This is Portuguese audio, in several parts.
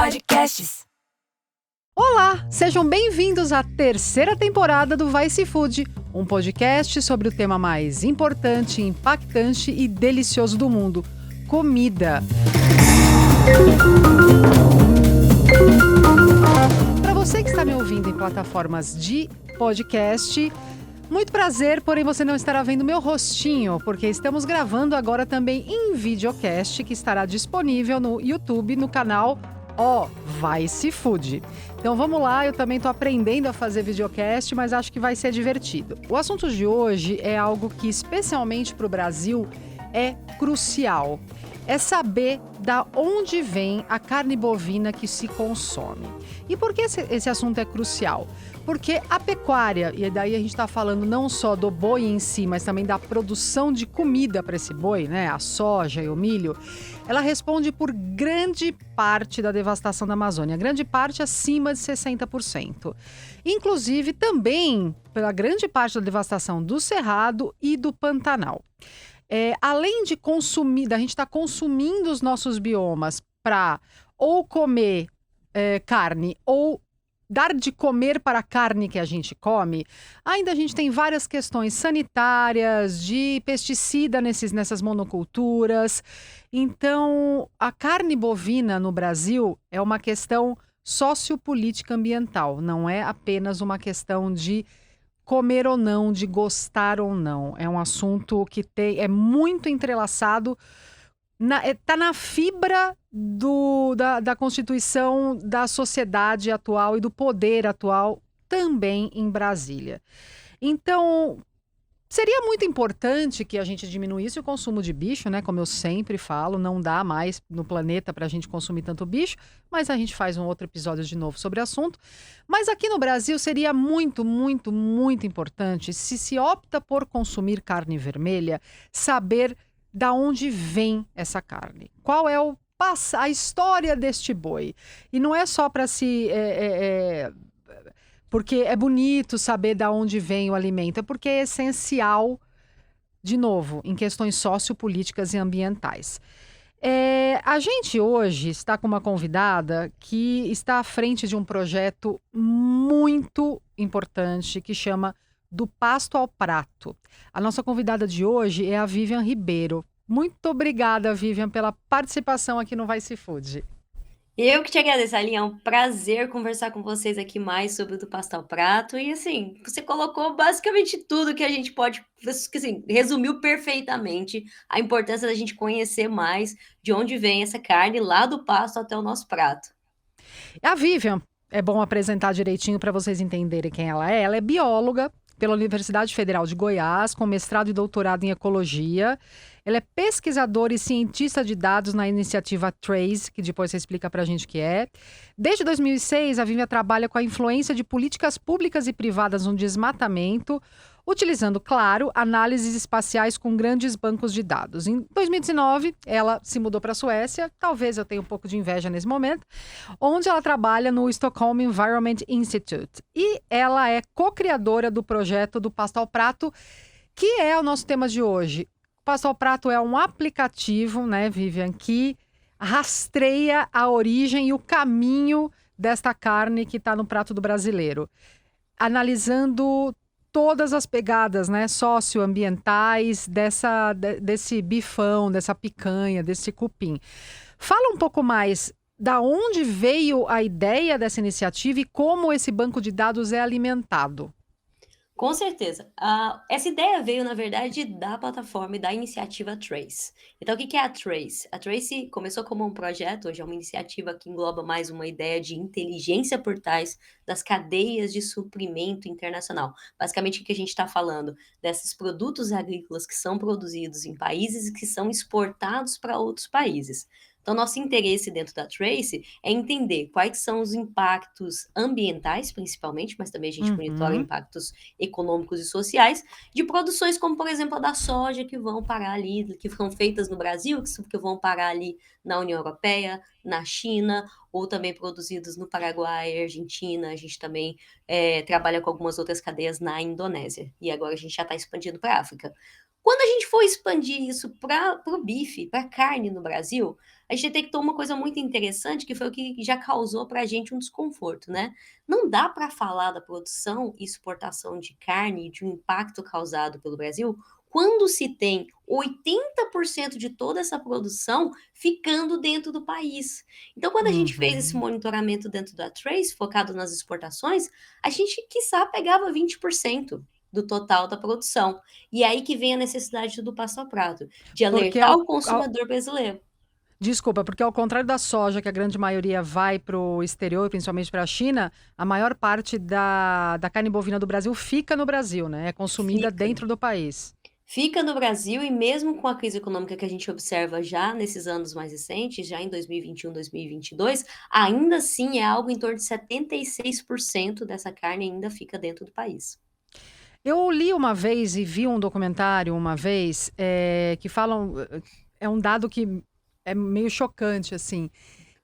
Podcasts. Olá, sejam bem-vindos à terceira temporada do Vice Food, um podcast sobre o tema mais importante, impactante e delicioso do mundo: comida. Para você que está me ouvindo em plataformas de podcast, muito prazer, porém você não estará vendo meu rostinho, porque estamos gravando agora também em videocast, que estará disponível no YouTube, no canal Vice Food. Então vamos lá, eu também estou aprendendo a fazer videocast, mas acho que vai ser divertido. O assunto de hoje é algo que, especialmente para o Brasil, é crucial. É saber da onde vem a carne bovina que se consome. E por que esse assunto é crucial? Porque a pecuária, e daí a gente está falando não só do boi em si, mas também da produção de comida para esse boi, né? A soja e o milho, ela responde por grande parte da devastação da Amazônia, grande parte acima de 60%. Inclusive também pela grande parte da devastação do Cerrado e do Pantanal. Além de consumir, da gente estar consumindo os nossos biomas para ou comer carne ou dar de comer para a carne que a gente come, ainda a gente tem várias questões sanitárias, de pesticida nessas monoculturas. Então, a carne bovina no Brasil é uma questão sociopolítica ambiental, não é apenas uma questão de comer ou não, de gostar ou não. É um assunto que é muito entrelaçado, está na fibra da constituição da sociedade atual e do poder atual também em Brasília. Então, seria muito importante que a gente diminuísse o consumo de bicho, né? Como eu sempre falo, não dá mais no planeta para a gente consumir tanto bicho, mas a gente faz um outro episódio de novo sobre o assunto. Mas aqui no Brasil seria muito, muito, muito importante, se opta por consumir carne vermelha, saber da onde vem essa carne. Qual é a história deste boi? E não é só para porque é bonito saber de onde vem o alimento, é porque é essencial, de novo, em questões sociopolíticas e ambientais. A gente hoje está com uma convidada que está à frente de um projeto muito importante que chama Do Pasto ao Prato. A nossa convidada de hoje é a Vivian Ribeiro. Muito obrigada, Vivian, pela participação aqui no Vice Food. Eu que te agradeço, Aline, é um prazer conversar com vocês aqui mais sobre o Do Pasto ao Prato. E assim, você colocou basicamente tudo que a gente pode, assim, resumiu perfeitamente a importância da gente conhecer mais de onde vem essa carne lá do pasto até o nosso prato. A Vivian, é bom apresentar direitinho para vocês entenderem quem ela é. Ela é bióloga pela Universidade Federal de Goiás, com mestrado e doutorado em ecologia. Ela é pesquisadora e cientista de dados na iniciativa Trace, que depois você explica para a gente o que é. Desde 2006, a Vivian trabalha com a influência de políticas públicas e privadas no desmatamento, utilizando, claro, análises espaciais com grandes bancos de dados. Em 2019, ela se mudou para a Suécia, talvez eu tenha um pouco de inveja nesse momento, onde ela trabalha no Stockholm Environment Institute. E ela é co-criadora do projeto do Pasto ao Prato, que é o nosso tema de hoje. O Pasto ao Prato é um aplicativo, né, Vivian, que rastreia a origem e o caminho desta carne que está no prato do brasileiro, analisando todas as pegadas, né, socioambientais desse bifão, dessa picanha, desse cupim. Fala um pouco mais da onde veio a ideia dessa iniciativa e como esse banco de dados é alimentado. Com certeza. Essa ideia veio, na verdade, da plataforma e da iniciativa Trace. Então, o que é a Trace? A Trace começou como um projeto, hoje é uma iniciativa que engloba mais uma ideia de inteligência por trás das cadeias de suprimento internacional. Basicamente, o que a gente está falando? Desses produtos agrícolas que são produzidos em países e que são exportados para outros países. Então, nosso interesse dentro da Trace é entender quais são os impactos ambientais, principalmente, mas também a gente monitora impactos econômicos e sociais, de produções como, por exemplo, a da soja, que vão parar ali, que foram feitas no Brasil, que vão parar ali na União Europeia, na China, ou também produzidos no Paraguai, Argentina. A gente também trabalha com algumas outras cadeias na Indonésia. E agora a gente já está expandindo para a África. Quando a gente for expandir isso para o bife, para a carne no Brasil, a gente detectou uma coisa muito interessante, que foi o que já causou para a gente um desconforto, né? Não dá para falar da produção e exportação de carne e de um impacto causado pelo Brasil quando se tem 80% de toda essa produção ficando dentro do país. Então, quando a gente fez esse Uhum. monitoramento dentro da Trace, focado nas exportações, a gente, quiçá, pegava 20% do total da produção. E é aí que vem a necessidade do passo a prato, de Porque alertar o consumidor brasileiro. desculpa, porque ao contrário da soja, que a grande maioria vai para o exterior, principalmente para a China, a maior parte da carne bovina do Brasil fica no Brasil, né? É consumida Fica. dentro do país. Fica no Brasil e mesmo com a crise econômica que a gente observa já nesses anos mais recentes, já em 2021, 2022, ainda assim é algo em torno de 76% dessa carne ainda fica dentro do país. Eu li uma vez e vi um documentário uma vez que falam. É um dado que é meio chocante, assim.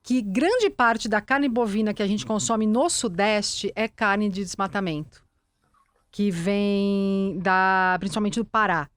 Que grande parte da carne bovina que a gente consome no Sudeste é carne de desmatamento. Que vem principalmente do Pará.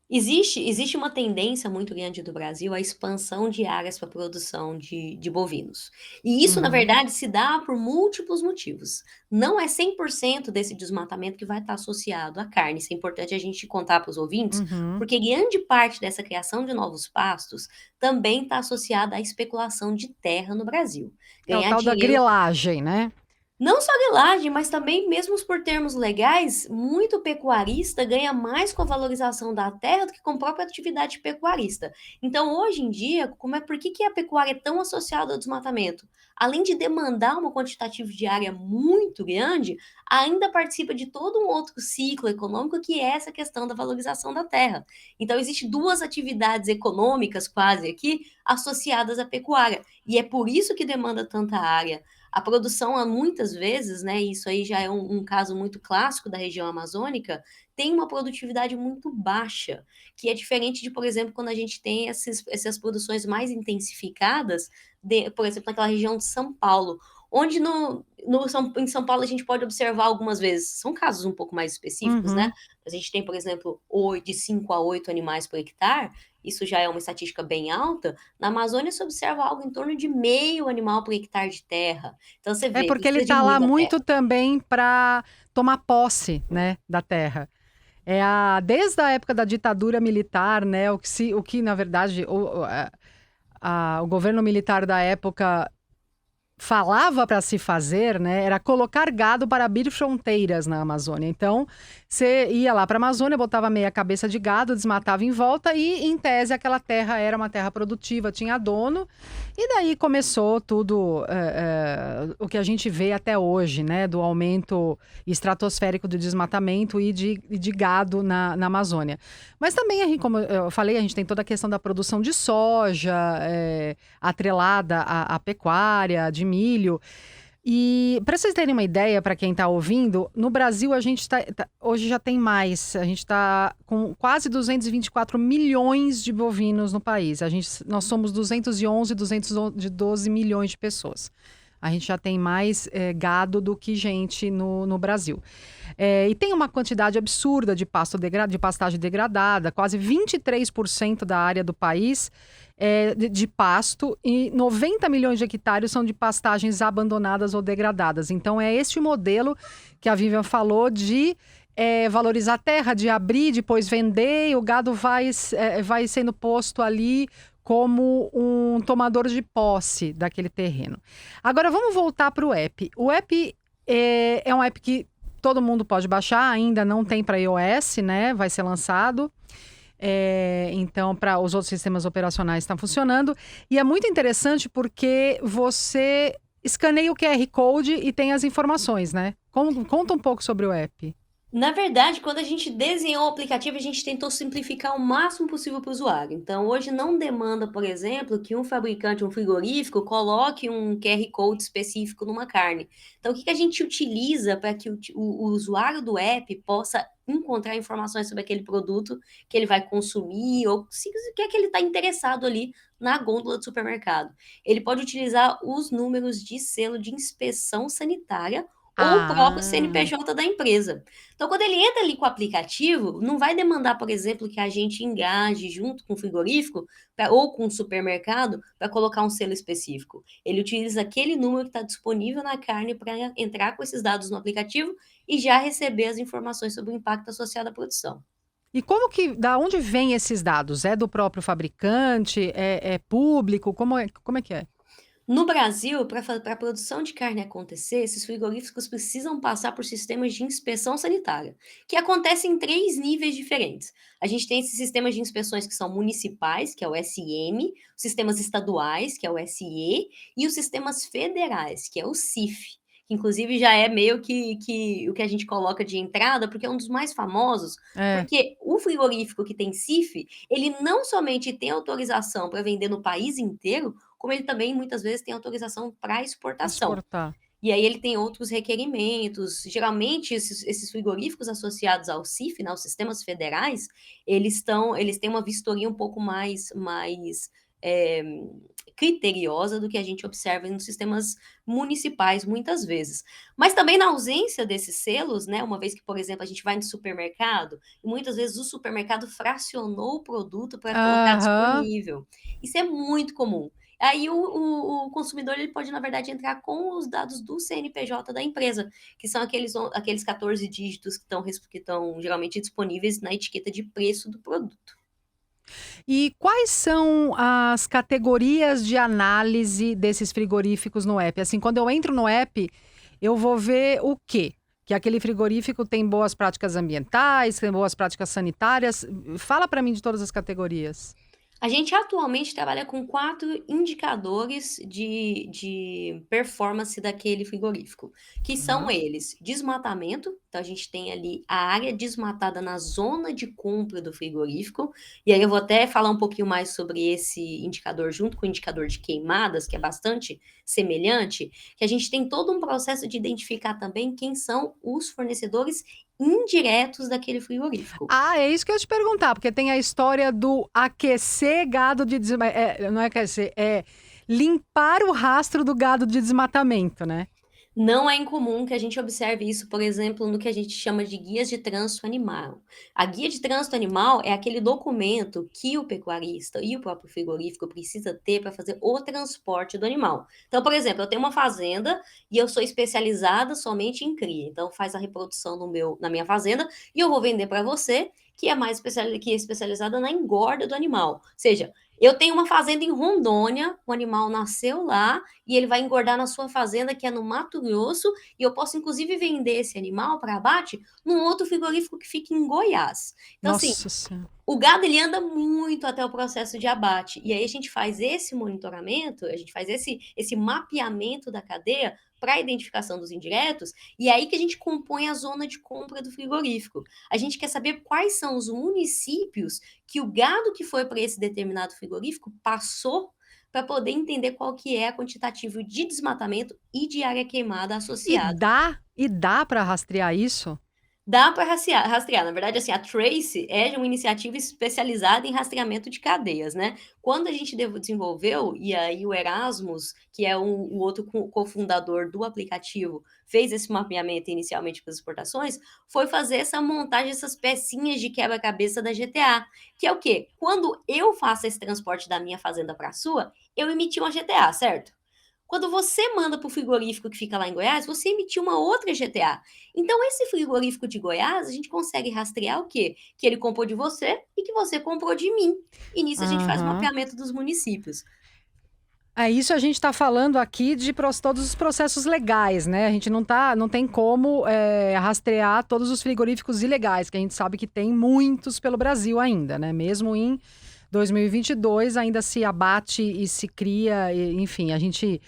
Existe uma tendência muito grande do Brasil à expansão de áreas para produção de bovinos. E isso, na Uhum, verdade, se dá por múltiplos motivos. Não é 100% desse desmatamento que vai estar associado à carne. Isso é importante a gente contar para os ouvintes, uhum. porque grande parte dessa criação de novos pastos também está associada à especulação de terra no Brasil. É o Ganhar tal da dinheiro. grilagem, né? Não só grilagem, mas também, mesmo por termos legais, muito pecuarista ganha mais com a valorização da terra do que com a própria atividade pecuarista. Então, hoje em dia, por que a pecuária é tão associada ao desmatamento? Além de demandar uma quantitativa de área muito grande, ainda participa de todo um outro ciclo econômico que é essa questão da valorização da terra. Então, existem duas atividades econômicas quase aqui associadas à pecuária. E é por isso que demanda tanta área. A produção, muitas vezes, né, isso aí já é um caso muito clássico da região amazônica, tem uma produtividade muito baixa, que é diferente de, por exemplo, quando a gente tem essas produções mais intensificadas, por exemplo, naquela região de São Paulo, onde em São Paulo a gente pode observar algumas vezes, são casos um pouco mais específicos, né? Uhum. A gente tem, por exemplo, de 5 a 8 animais por hectare, isso já é uma estatística bem alta. Na Amazônia se observa algo em torno de meio animal por hectare de terra. Então você É vê, porque ele precisa de está lá muita muito terra. também para tomar posse, né, da terra. Desde a época da ditadura militar, né, o que na verdade o governo militar da época falava para se fazer, né, era colocar gado para abrir fronteiras na Amazônia. Então, você ia lá para a Amazônia, botava meia cabeça de gado, desmatava em volta e, em tese, aquela terra era uma terra produtiva, tinha dono. E daí começou tudo o que a gente vê até hoje, né, do aumento estratosférico do desmatamento e de gado na Amazônia. Mas também, como eu falei, a gente tem toda a questão da produção de soja, atrelada à pecuária, de milho. E para vocês terem uma ideia, para quem está ouvindo, no Brasil a gente hoje já tem mais. A gente está com quase 224 milhões de bovinos no país. Nós somos 212 milhões de pessoas. A gente já tem mais gado do que gente no Brasil. E tem uma quantidade absurda de de pastagem degradada, quase 23% da área do país de pasto e 90 milhões de hectares são de pastagens abandonadas ou degradadas. Então é este modelo que a Vivian falou de valorizar a terra, de abrir, depois vender, e o gado vai sendo posto ali como um tomador de posse daquele terreno. Agora vamos voltar para o app. O app é um app que todo mundo pode baixar, ainda não tem para iOS, né? Vai ser lançado. Então, para os outros sistemas operacionais está funcionando. E é muito interessante porque você escaneia o QR Code e tem as informações, né? Conta um pouco sobre o app. Na verdade, quando a gente desenhou o aplicativo, a gente tentou simplificar o máximo possível para o usuário. Então, hoje não demanda, por exemplo, que um fabricante, um frigorífico, coloque um QR Code específico numa carne. Então, o que a gente utiliza para que o usuário do app possa encontrar informações sobre aquele produto que ele vai consumir ou se quer que ele está interessado ali na gôndola do supermercado? Ele pode utilizar os números de selo de inspeção sanitária ou o próprio Ah, CNPJ da empresa. Então, quando ele entra ali com o aplicativo, não vai demandar, por exemplo, que a gente engaje junto com o frigorífico ou com o supermercado para colocar um selo específico. Ele utiliza aquele número que está disponível na carne para entrar com esses dados no aplicativo e já receber as informações sobre o impacto associado à produção. e como que, da onde vêm esses dados? É do próprio fabricante? É público? Como é que é? No Brasil, para a produção de carne acontecer, esses frigoríficos precisam passar por sistemas de inspeção sanitária, que acontecem em 3 níveis diferentes. A gente tem esses sistemas de inspeções que são municipais, que é o SM, os sistemas estaduais, que é o SE, e os sistemas federais, que é o CIF, que inclusive já é meio que o que a gente coloca de entrada, porque é um dos mais famosos, É, porque o frigorífico que tem CIF, ele não somente tem autorização para vender no país inteiro, como ele também muitas vezes tem autorização para para exportação. exportar. E aí ele tem outros requerimentos. Geralmente, esses frigoríficos associados ao CIF, né, aos sistemas federais, eles têm uma vistoria um pouco mais eh, criteriosa do que a gente observa nos sistemas municipais, muitas vezes. Mas também na ausência desses selos, né, uma vez que, por exemplo, a gente vai no supermercado, e muitas vezes o supermercado fracionou o produto para colocar Aham. disponível. Isso é muito comum. Aí o consumidor ele pode, na verdade, entrar com os dados do CNPJ da empresa, que são aqueles 14 dígitos que estão geralmente disponíveis na etiqueta de preço do produto. E quais são as categorias de análise desses frigoríficos no app? Assim, quando eu entro no app, eu vou ver o quê? Que aquele frigorífico tem boas práticas ambientais, tem boas práticas sanitárias. Fala para mim de todas as categorias. A gente atualmente trabalha com 4 indicadores de performance daquele frigorífico, que são Tá. eles: desmatamento, então a gente tem ali a área desmatada na zona de compra do frigorífico, e aí eu vou até falar um pouquinho mais sobre esse indicador junto com o indicador de queimadas, que é bastante semelhante, que a gente tem todo um processo de identificar também quem são os fornecedores indiretos daquele frigorífico. Ah, é isso que eu ia te perguntar, porque tem a história do aquecer gado de não é aquecer, é limpar o rastro do gado de desmatamento, né? Não é incomum que a gente observe isso, por exemplo, no que a gente chama de guias de trânsito animal. A guia de trânsito animal é aquele documento que o pecuarista e o próprio frigorífico precisa ter para fazer o transporte do animal. Então, por exemplo, eu tenho uma fazenda e eu sou especializada somente em cria. Então, faz a reprodução na minha fazenda e eu vou vender para você que é que é especializada na engorda do animal. Ou seja, eu tenho uma fazenda em Rondônia, o animal nasceu lá e ele vai engordar na sua fazenda, que é no Mato Grosso, e eu posso inclusive vender esse animal para abate num outro frigorífico que fica em Goiás. Então, assim, Nossa Senhora. o gado ele anda muito até o processo de abate, e aí a gente faz esse monitoramento, a gente faz esse mapeamento da cadeia para a identificação dos indiretos, e é aí que a gente compõe a zona de compra do frigorífico. A gente quer saber quais são os municípios que o gado que foi para esse determinado frigorífico passou para poder entender qual que é a quantitativo de desmatamento e de área queimada E associada. dá para rastrear isso? Dá para rastrear. Na verdade, assim, a Trace é uma iniciativa especializada em rastreamento de cadeias, né. Quando a gente desenvolveu, e aí o Erasmus, que é o outro cofundador do aplicativo, fez esse mapeamento inicialmente para as exportações, foi fazer essa montagem, essas pecinhas de quebra-cabeça da GTA, que é o quê? Quando eu faço esse transporte da minha fazenda para a sua, eu emiti uma GTA, certo? Quando você manda para o frigorífico que fica lá em Goiás, você emitiu uma outra GTA. Então, esse frigorífico de Goiás, a gente consegue rastrear o quê? Que ele comprou de você e que você comprou de mim. E nisso a gente faz o Aham. mapeamento dos municípios. É isso, a gente está falando aqui de todos os processos legais, né? A gente não tem como rastrear todos os frigoríficos ilegais, que a gente sabe que tem muitos pelo Brasil ainda, né? Mesmo em 2022 ainda se abate e se cria, enfim, a gente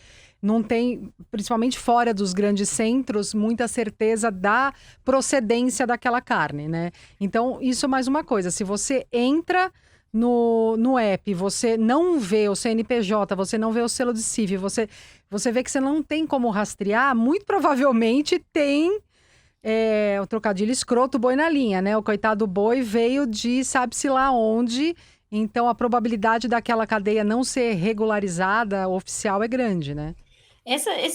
não tem, principalmente fora dos grandes centros, muita certeza da procedência daquela carne, né? Então, isso é mais uma coisa. Se você entra no app, você não vê o CNPJ, você não vê o selo de CIF, você vê que você não tem como rastrear, muito provavelmente tem o trocadilho escroto boi na linha, né? O coitado boi veio de sabe-se lá onde, então a probabilidade daquela cadeia não ser regularizada, oficial, é grande, né?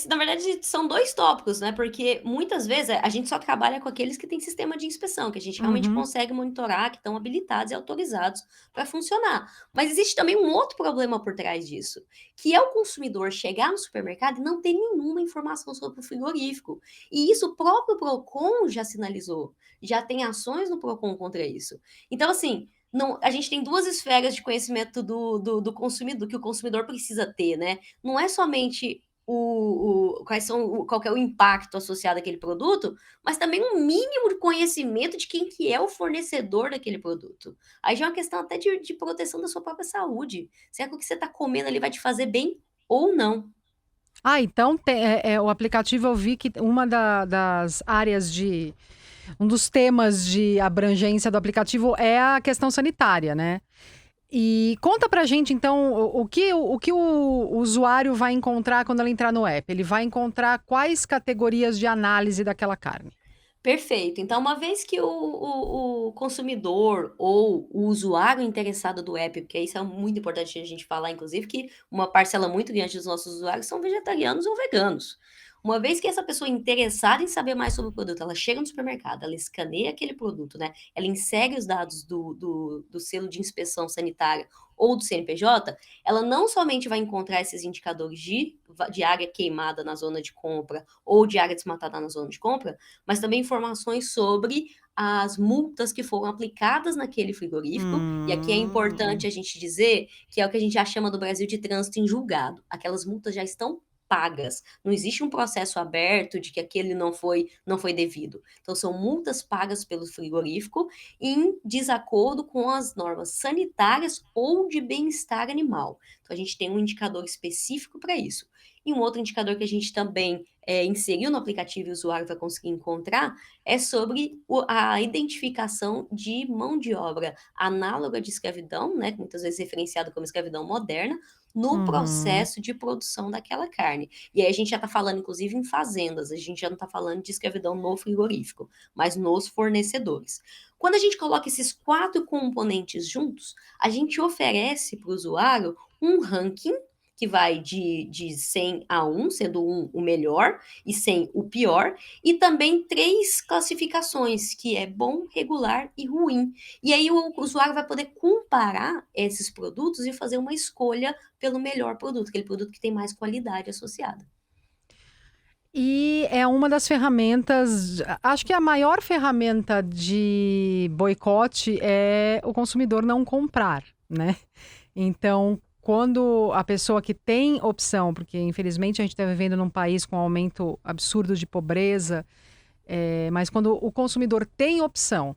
Na verdade, são 2 tópicos, né, porque muitas vezes a gente só trabalha com aqueles que têm sistema de inspeção, que a gente realmente Uhum. consegue monitorar, que estão habilitados e autorizados para funcionar. Mas existe também um outro problema por trás disso, que é o consumidor chegar no supermercado e não ter nenhuma informação sobre o frigorífico. E isso o próprio Procon já sinalizou, já tem ações no Procon contra isso. Então, assim, não, a gente tem 2 esferas de conhecimento do consumidor, que o consumidor precisa ter, né. Não é somente quais são qual que é o impacto associado àquele produto, mas também um mínimo de conhecimento de quem que é o fornecedor daquele produto. Aí já é uma questão até de proteção da sua própria saúde. Será que o que você está comendo ali vai te fazer bem ou não? Ah, então o aplicativo eu vi que uma das áreas de um dos temas de abrangência do aplicativo é a questão sanitária, né. E conta pra gente então o que o usuário vai encontrar quando ele entrar no app? Ele vai encontrar quais categorias de análise daquela carne? Perfeito. Então, uma vez que o consumidor ou o usuário interessado do app, porque isso é muito importante a gente falar, inclusive, que uma parcela muito grande dos nossos usuários são vegetarianos ou veganos. Uma vez que essa pessoa interessada em saber mais sobre o produto, ela chega no supermercado, ela escaneia aquele produto, né? Ela insere os dados do selo de inspeção sanitária ou do CNPJ, ela não somente vai encontrar esses indicadores de área queimada na zona de compra ou de área desmatada na zona de compra, mas também informações sobre as multas que foram aplicadas naquele frigorífico, e aqui é importante Hum. a gente dizer que é o que a gente já chama do Brasil de trânsito em julgado. Aquelas multas já estão pagas. Não existe um processo aberto de que aquele não foi devido. Então são multas pagas pelo frigorífico em desacordo com as normas sanitárias ou de bem-estar animal. Então a gente tem um indicador específico para isso. E um outro indicador que a gente também inseriu no aplicativo e o usuário vai conseguir encontrar é sobre a identificação de mão de obra análoga de escravidão, né, muitas vezes referenciada como escravidão moderna, no Uhum. processo de produção daquela carne. E aí a gente já está falando, inclusive, em fazendas, a gente já não está falando de escravidão no frigorífico, mas nos fornecedores. Quando a gente coloca esses 4 componentes juntos, a gente oferece para o usuário um ranking que vai de 100 a 1, sendo 1 o melhor e 100 o pior, e também 3 classificações, que é bom, regular e ruim. E aí o usuário vai poder comparar esses produtos e fazer uma escolha pelo melhor produto, aquele produto que tem mais qualidade associada. E é uma das ferramentas, acho que a maior ferramenta de boicote é o consumidor não comprar, né. Então, quando a pessoa que tem opção, porque infelizmente a gente está vivendo num país com um aumento absurdo de pobreza, mas quando o consumidor tem opção,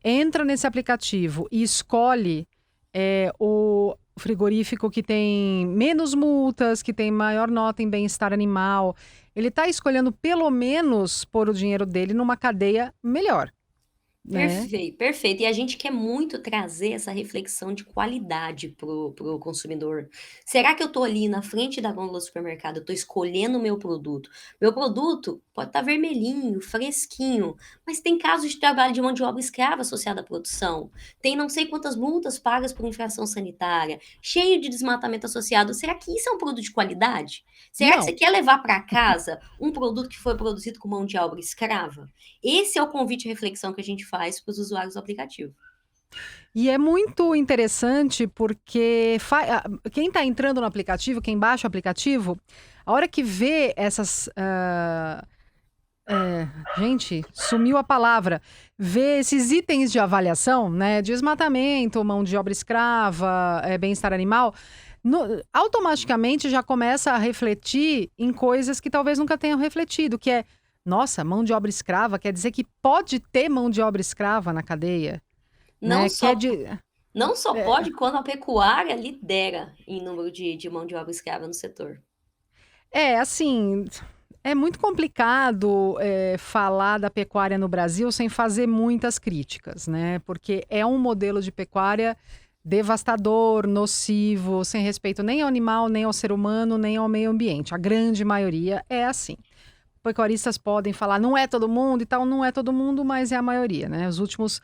entra nesse aplicativo e escolhe, o frigorífico que tem menos multas, que tem maior nota em bem-estar animal, ele está escolhendo pelo menos pôr o dinheiro dele numa cadeia melhor, né. Perfeito, perfeito. E a gente quer muito trazer essa reflexão de qualidade pro consumidor. Será que eu estou ali na frente da gôndola do supermercado, eu estou escolhendo o meu produto pode estar vermelhinho, fresquinho, mas tem casos de trabalho de mão de obra escrava associada à produção, tem não sei quantas multas pagas por infração sanitária, cheio de desmatamento associado. Será que isso é um produto de qualidade? Será que você Não. quer levar para casa um produto que foi produzido com mão de obra escrava? Esse é o convite de reflexão que a gente faz para os usuários do aplicativo. E é muito interessante porque quem está entrando no aplicativo, quem baixa o aplicativo, a hora que vê essas, gente, sumiu a palavra, vê esses itens de avaliação, né, desmatamento, mão de obra escrava, bem-estar animal, automaticamente já começa a refletir em coisas que talvez nunca tenham refletido, que é: "Nossa, mão de obra escrava, quer dizer que pode ter mão de obra escrava na cadeia?", Não né, que é só de não só é pode, quando a pecuária lidera em número de mão de obra escrava no setor. assim, é muito complicado, falar da pecuária no Brasil sem fazer muitas críticas, né, porque é um modelo de pecuária devastador, nocivo, sem respeito nem ao animal, nem ao ser humano, nem ao meio ambiente. A grande maioria é assim. Pecuaristas podem falar: "Não é todo mundo e tal", não é todo mundo, mas é a maioria, né. Os últimos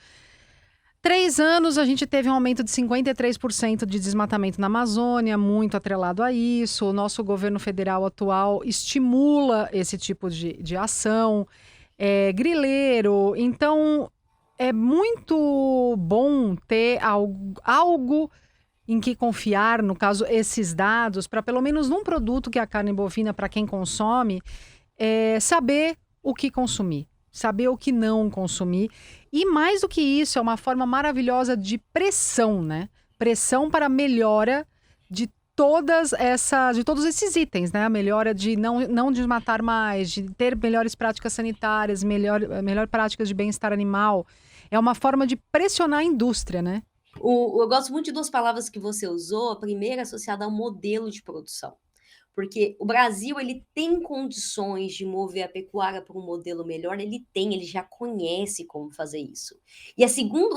3 anos a gente teve um aumento de 53% de desmatamento na Amazônia, muito atrelado a isso. O nosso governo federal atual estimula esse tipo de ação. Grileiro. Então, é muito bom ter algo em que confiar, no caso, esses dados, para pelo menos num produto que é a carne bovina, para quem consome, saber o que consumir, saber o que não consumir. E mais do que isso, é uma forma maravilhosa de pressão, né? Pressão para a melhora de de todos esses itens, né? A melhora de não desmatar mais, de ter melhores práticas sanitárias, melhor práticas de bem-estar animal. É uma forma de pressionar a indústria, né? Eu gosto muito de duas palavras que você usou. A primeira associada ao modelo de produção. Porque o Brasil, ele tem condições de mover a pecuária para um modelo melhor, ele já conhece como fazer isso. E o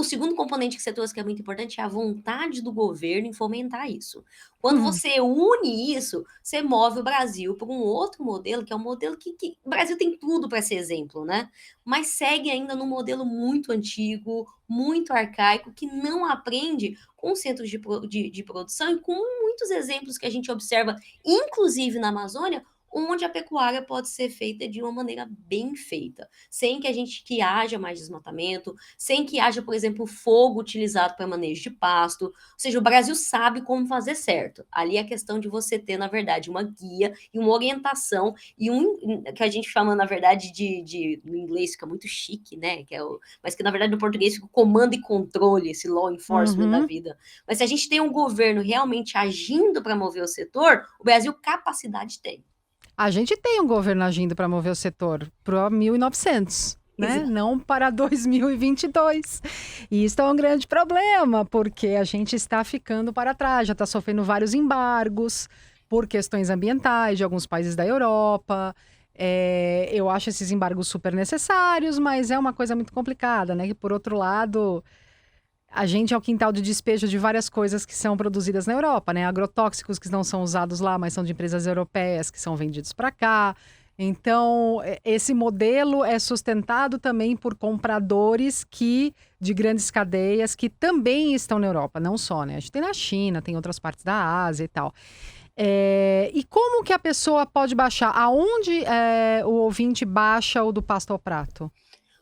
segundo componente que você trouxe, que é muito importante, é a vontade do governo em fomentar isso. Quando Hum. você une isso, você move o Brasil para um outro modelo, que é um modelo que o Brasil tem tudo para ser exemplo, né? Mas segue ainda num modelo muito antigo, muito arcaico, que não aprende com centros de produção e com muitos exemplos que a gente observa, inclusive na Amazônia, onde a pecuária pode ser feita de uma maneira bem feita, sem que haja mais desmatamento, sem que haja, por exemplo, fogo utilizado para manejo de pasto. Ou seja, o Brasil sabe como fazer certo. Ali é a questão de você ter, na verdade, uma guia e uma orientação e que a gente chama, na verdade, no inglês fica muito chique, né? Mas que, na verdade, no português fica o comando e controle, esse law enforcement da vida. Mas se a gente tem um governo realmente agindo para mover o setor, o Brasil capacidade tem. A gente tem um governo agindo para mover o setor para 1900, né? Exato. Não para 2022. E isso é um grande problema, porque a gente está ficando para trás, já está sofrendo vários embargos por questões ambientais de alguns países da Europa. Eu acho esses embargos super necessários, mas é uma coisa muito complicada, né? Que, por outro lado, a gente é o quintal de despejo de várias coisas que são produzidas na Europa, né? Agrotóxicos que não são usados lá, mas são de empresas europeias que são vendidos para cá. Então, esse modelo é sustentado também por compradores de grandes cadeias que também estão na Europa, não só, né? A gente tem na China, tem outras partes da Ásia e tal. E como que a pessoa pode baixar? Aonde o ouvinte baixa o do Pasto ao Prato?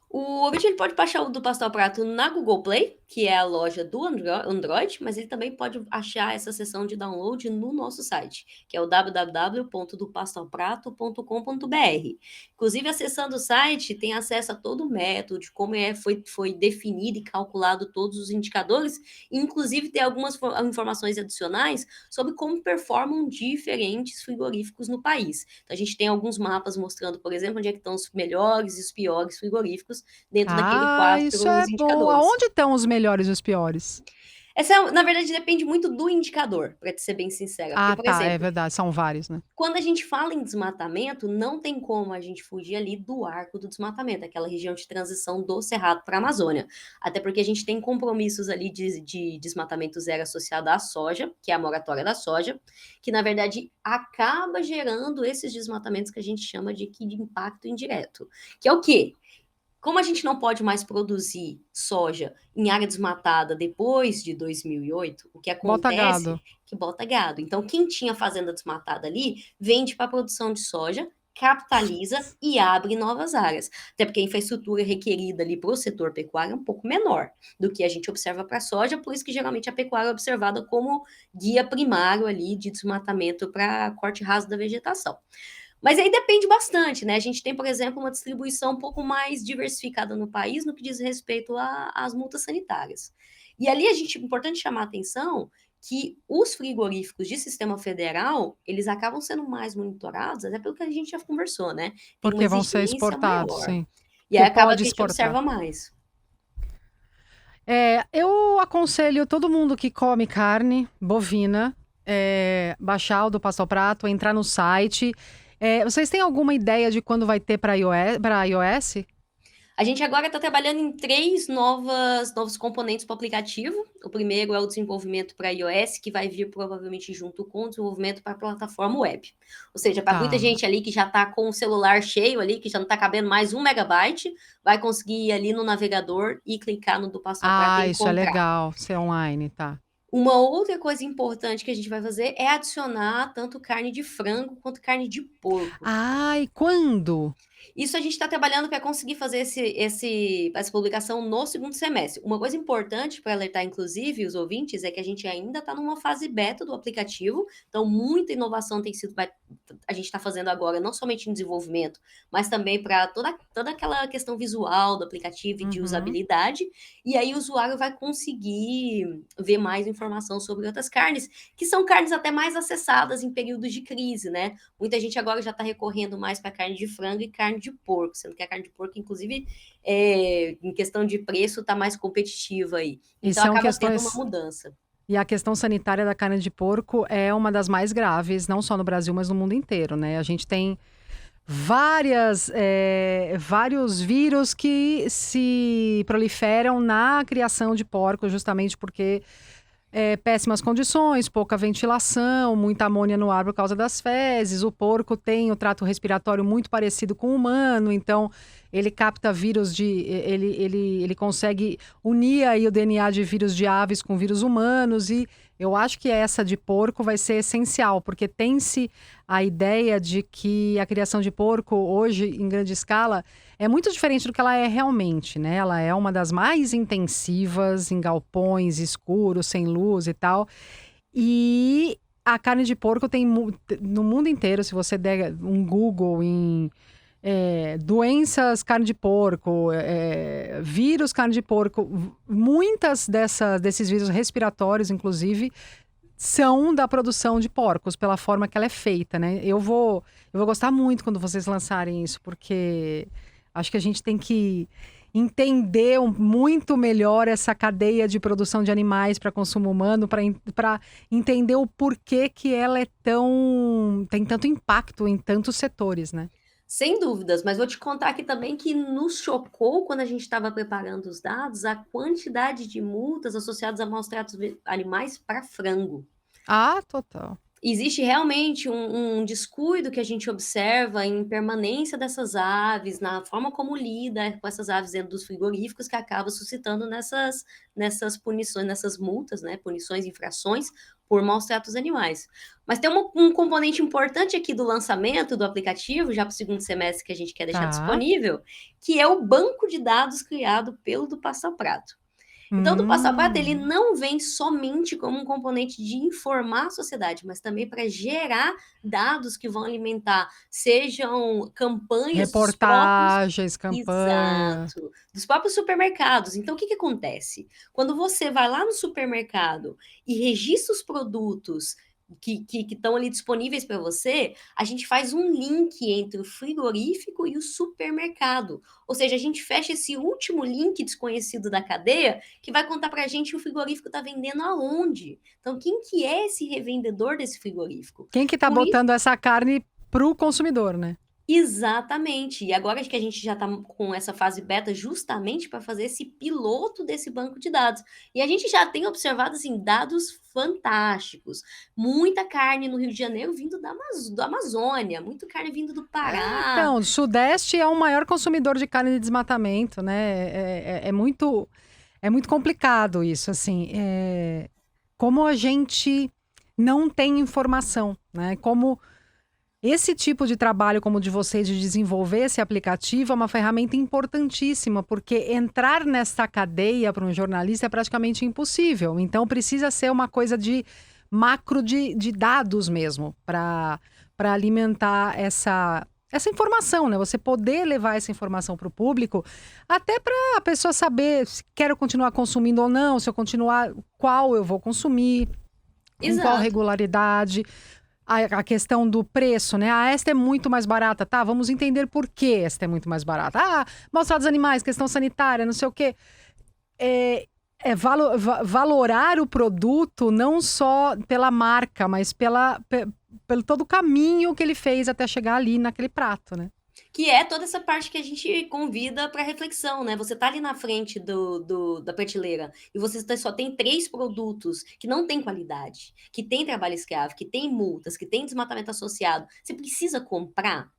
O ouvinte ele pode baixar o do Pasto ao Prato na Google Play, que é a loja do Android, mas ele também pode achar essa seção de download no nosso site, que é o www.dopastoaoprato.com.br. Inclusive, acessando o site, tem acesso a todo o método, de como foi definido e calculado todos os indicadores, e inclusive tem algumas informações adicionais sobre como performam diferentes frigoríficos no país. Então, a gente tem alguns mapas mostrando, por exemplo, onde é que estão os melhores e os piores frigoríficos dentro daquele Isso quadro é os bom. indicadores. Aonde estão os melhores e os piores? Na verdade, depende muito do indicador, para te ser bem sincera. Porque, Ah, por tá, é exemplo, verdade, são vários, né? quando a gente fala em desmatamento, não tem como a gente fugir ali do arco do desmatamento, aquela região de transição do Cerrado para a Amazônia. Até porque a gente tem compromissos ali de desmatamento zero associado à soja, que é a moratória da soja, que na verdade acaba gerando esses desmatamentos que a gente chama de impacto indireto. Que é o quê? Como a gente não pode mais produzir soja em área desmatada depois de 2008, o que Bota acontece gado. é que bota gado. Então, quem tinha fazenda desmatada ali, vende para a produção de soja, capitaliza e abre novas áreas. Até porque a infraestrutura requerida ali para o setor pecuário é um pouco menor do que a gente observa para a soja, por isso que geralmente a pecuária é observada como guia primário ali de desmatamento para corte raso da vegetação. Mas aí depende bastante, né? A gente tem, por exemplo, uma distribuição um pouco mais diversificada no país no que diz respeito às multas sanitárias. E ali é importante chamar a atenção que os frigoríficos de sistema federal, eles acabam sendo mais monitorados, até pelo que a gente já conversou, né? Tem uma Porque vão ser exigência exportados, maior. sim. E aí Porque acaba pode que a gente exportar. observa mais. Eu aconselho todo mundo que come carne bovina, baixar o do Pasto ao Prato, entrar no site. Vocês têm alguma ideia de quando vai ter para iOS? A gente agora está trabalhando em 3 novos componentes para o aplicativo. O primeiro é o desenvolvimento para iOS, que vai vir provavelmente junto com o desenvolvimento para a plataforma web. Ou seja, para muita Tá. gente ali que já está com o celular cheio ali, que já não está cabendo mais 1 megabyte, vai conseguir ir ali no navegador e clicar no do Passo a Prato Ah, e isso é encontrar. legal, ser online, tá. Uma outra coisa importante que a gente vai fazer é adicionar tanto carne de frango quanto carne de porco. Ai, quando? Isso a gente está trabalhando para conseguir fazer essa publicação no segundo semestre. Uma coisa importante para alertar, inclusive, os ouvintes, é que a gente ainda está numa fase beta do aplicativo, então muita inovação a gente está fazendo agora, não somente em desenvolvimento, mas também para toda aquela questão visual do aplicativo e de Uhum. usabilidade. E aí o usuário vai conseguir ver mais informação sobre outras carnes, que são carnes até mais acessadas em períodos de crise, né? Muita gente agora já está recorrendo mais para carne de frango e carne de porco, sendo que a carne de porco, inclusive, em questão de preço, está mais competitiva aí. E Então são acaba tendo uma questões mudança. e a questão sanitária da carne de porco é uma das mais graves, não só no Brasil, mas no mundo inteiro, né. A gente tem vários vírus que se proliferam na criação de porcos, justamente porque péssimas condições, pouca ventilação, muita amônia no ar por causa das fezes. O porco tem o trato respiratório muito parecido com o humano, então ele capta vírus ele consegue unir aí o DNA de vírus de aves com vírus humanos, e eu acho que essa de porco vai ser essencial, porque tem-se a ideia de que a criação de porco hoje, em grande escala, é muito diferente do que ela é realmente, né? Ela é uma das mais intensivas, em galpões escuros, sem luz e tal. E a carne de porco tem no mundo inteiro, se você der um Google em doenças carne de porco, vírus carne de porco, muitas desses vírus respiratórios, inclusive, são da produção de porcos, pela forma que ela é feita, né? Eu vou gostar muito quando vocês lançarem isso, porque acho que a gente tem que entender muito melhor essa cadeia de produção de animais para consumo humano, para entender o porquê que ela tem tanto impacto em tantos setores, né? Sem dúvidas, mas vou te contar aqui também que nos chocou, quando a gente estava preparando os dados, a quantidade de multas associadas a maus tratos animais para frango. Ah, total. Existe realmente um descuido que a gente observa em permanência dessas aves, na forma como lida com essas aves dentro dos frigoríficos, que acaba suscitando nessas punições, nessas multas, né, punições, infrações por maus tratos animais. Mas tem um componente importante aqui do lançamento do aplicativo, já para o segundo semestre, que a gente quer deixar Tá. disponível, que é o banco de dados criado pelo do Passo a Prato. Então, do Passo a Passo, ele Hum. não vem somente como um componente de informar a sociedade, mas também para gerar dados que vão alimentar, sejam campanhas dos próprios. Reportagens, campanha. Exato, dos próprios supermercados. Então, o que acontece? Quando você vai lá no supermercado e registra os produtos que estão ali disponíveis para você, a gente faz um link entre o frigorífico e o supermercado. Ou seja, a gente fecha esse último link desconhecido da cadeia, que vai contar para a gente o frigorífico está vendendo aonde. Então, quem que é esse revendedor desse frigorífico? Quem que tá Com isso, botando essa carne pro consumidor, né? exatamente. E agora que a gente já está com essa fase beta justamente para fazer esse piloto desse banco de dados. E a gente já tem observado assim, dados fantásticos. Muita carne no Rio de Janeiro vindo da Amazônia, muita carne vindo do Pará. Então, o Sudeste é o maior consumidor de carne de desmatamento, né? É muito complicado isso, assim. Como a gente não tem informação, né? Como esse tipo de trabalho como o de vocês, de desenvolver esse aplicativo, é uma ferramenta importantíssima, porque entrar nessa cadeia para um jornalista é praticamente impossível. Então, precisa ser uma coisa de macro de dados mesmo, para alimentar essa informação, né? Você poder levar essa informação para o público, até para a pessoa saber se quero continuar consumindo ou não, se eu continuar, qual eu vou consumir, com qual Exato. regularidade. A questão do preço, né? Ah, esta é muito mais barata, tá? Vamos entender por que esta é muito mais barata. Ah, maus tratos animais, questão sanitária, não sei o quê. Valorar o produto não só pela marca, mas pelo todo o caminho que ele fez até chegar ali naquele prato, né? Que é toda essa parte que a gente convida para reflexão, né? Você tá ali na frente da prateleira e você só tem 3 produtos que não têm qualidade, que tem trabalho escravo, que tem multas, que tem desmatamento associado. Você precisa comprar?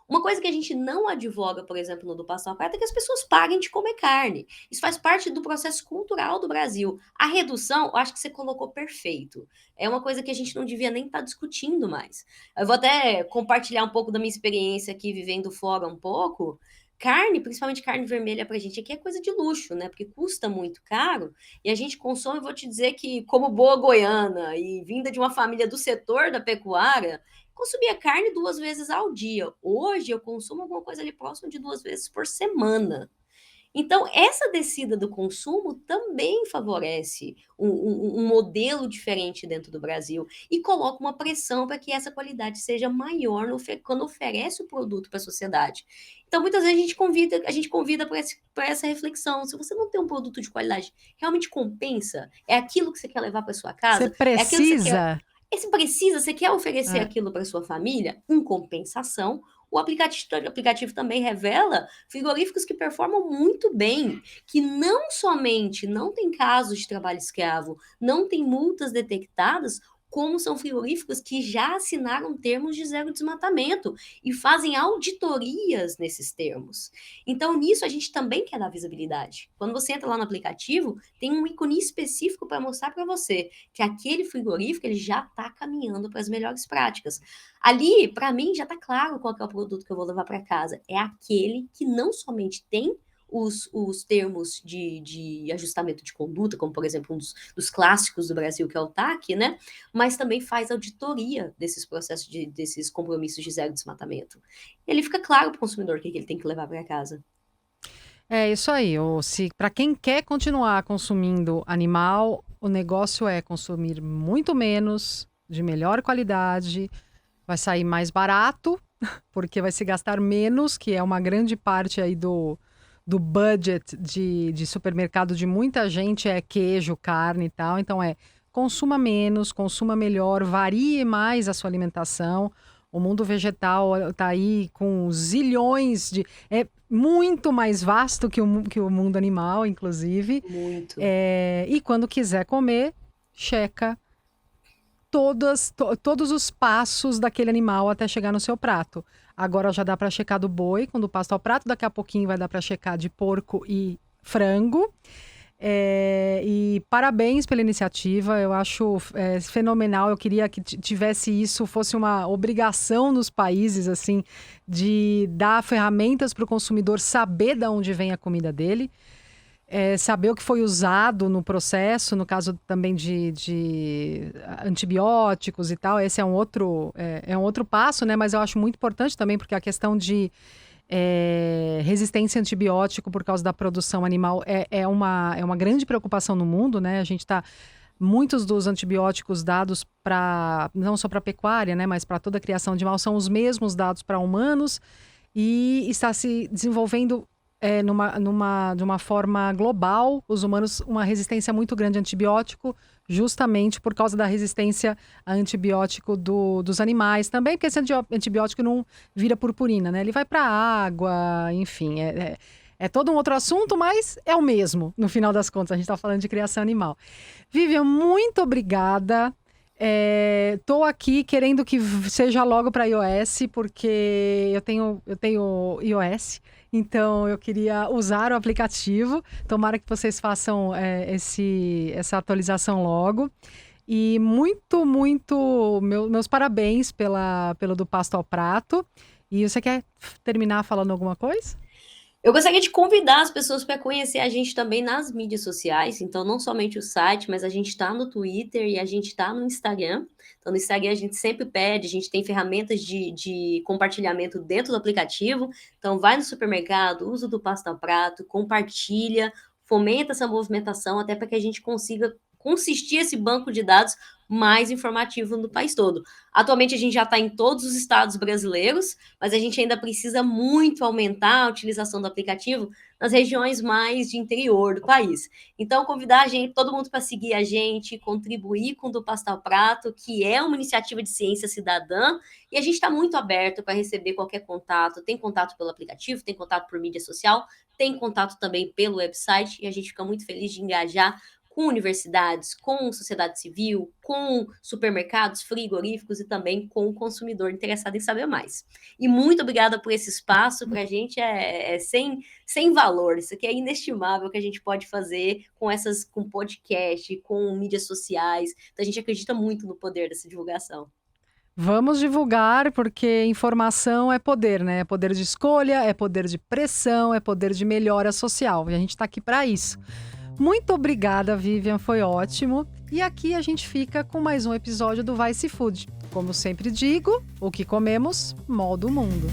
Uma coisa que a gente não advoga, por exemplo, no do Pastel à Prata, é que as pessoas parem de comer carne. Isso faz parte do processo cultural do Brasil. A redução, eu acho que você colocou perfeito. É uma coisa que a gente não devia nem estar discutindo mais. Eu vou até compartilhar um pouco da minha experiência aqui, vivendo fora um pouco. Carne, principalmente carne vermelha pra gente aqui é coisa de luxo, né? Porque custa muito caro e a gente consome, eu vou te dizer que como boa goiana e vinda de uma família do setor da pecuária, consumia carne 2 vezes ao dia. Hoje eu consumo alguma coisa ali próximo de 2 vezes por semana. Então, essa descida do consumo também favorece um modelo diferente dentro do Brasil e coloca uma pressão para que essa qualidade seja maior quando oferece o produto para a sociedade. Então, muitas vezes a gente convida para essa reflexão. Se você não tem um produto de qualidade, realmente compensa? É aquilo que você quer levar para sua Você casa? É aquilo que você quer precisa. esse precisa, você quer oferecer É. aquilo para sua família? Em compensação, o aplicativo também revela frigoríficos que performam muito bem, que não somente não tem casos de trabalho escravo, não tem multas detectadas, como são frigoríficos que já assinaram termos de zero desmatamento e fazem auditorias nesses termos. Então, nisso, a gente também quer dar visibilidade. Quando você entra lá no aplicativo, tem um ícone específico para mostrar para você que aquele frigorífico ele já está caminhando para as melhores práticas. Ali, para mim, já está claro qual que é o produto que eu vou levar para casa. É aquele que não somente tem os termos de ajustamento de conduta, como, por exemplo, um dos clássicos do Brasil, que é o TAC, né? Mas também faz auditoria desses processos, desses compromissos de zero desmatamento. E ali fica claro para o consumidor o que ele tem que levar para casa. É isso aí. Se para quem quer continuar consumindo animal, o negócio é consumir muito menos, de melhor qualidade, vai sair mais barato, porque vai se gastar menos, que é uma grande parte aí do budget de supermercado de muita gente, é queijo, carne e tal. Então consuma menos, consuma melhor, varie mais a sua alimentação. O mundo vegetal está aí com zilhões de. É muito mais vasto que o mundo animal, inclusive. Muito. E quando quiser comer, checa todos os passos daquele animal até chegar no seu prato. Agora já dá para checar do boi, quando passa ao prato, daqui a pouquinho vai dar para checar de porco e frango. E parabéns pela iniciativa, eu acho fenomenal. Eu queria que tivesse isso, fosse uma obrigação nos países, assim, de dar ferramentas para o consumidor saber de onde vem a comida dele. Saber o que foi usado no processo, no caso também de antibióticos e tal, esse é um outro passo, né? Mas eu acho muito importante também, porque a questão de resistência a antibiótico por causa da produção animal é uma grande preocupação no mundo, né? A gente muitos dos antibióticos dados não só para pecuária, né? Mas para toda a criação animal são os mesmos dados para humanos e está se desenvolvendo de uma forma global, os humanos, uma resistência muito grande a antibiótico, justamente por causa da resistência a antibiótico dos animais também, porque esse antibiótico não vira purpurina, né? Ele vai para a água, enfim, é todo um outro assunto, mas é o mesmo, no final das contas, a gente está falando de criação animal. Vivian, muito obrigada. Tô aqui querendo que seja logo para iOS, porque eu tenho iOS, então eu queria usar o aplicativo. Tomara que vocês façam essa atualização logo. E meus parabéns pelo do Pasto ao Prato. E você quer terminar falando alguma coisa? Eu gostaria de convidar as pessoas para conhecer a gente também nas mídias sociais, então não somente o site, mas a gente está no Twitter e a gente está no Instagram. Então no Instagram a gente sempre pede, a gente tem ferramentas de compartilhamento dentro do aplicativo. Então vai no supermercado, usa o do Pasta ao Prato, compartilha, fomenta essa movimentação até para que a gente consiga consistir esse banco de dados mais informativo no país todo. Atualmente a gente já está em todos os estados brasileiros, mas a gente ainda precisa muito aumentar a utilização do aplicativo nas regiões mais de interior do país. Então, convidar todo mundo para seguir a gente, contribuir com o Do Pasto ao Prato, que é uma iniciativa de ciência cidadã, e a gente está muito aberto para receber qualquer contato. Tem contato pelo aplicativo, tem contato por mídia social, tem contato também pelo website, e a gente fica muito feliz de engajar com universidades, com sociedade civil, com supermercados, frigoríficos e também com o consumidor interessado em saber mais. E muito obrigada por esse espaço, para a gente é sem valor, isso aqui é inestimável que a gente pode fazer com podcast, com mídias sociais, então a gente acredita muito no poder dessa divulgação. Vamos divulgar, porque informação é poder, né? É poder de escolha, é poder de pressão, é poder de melhora social. E a gente está aqui para isso. Muito obrigada, Vivian, foi ótimo. E aqui a gente fica com mais um episódio do Vice Food. Como sempre digo, o que comemos molda o mundo.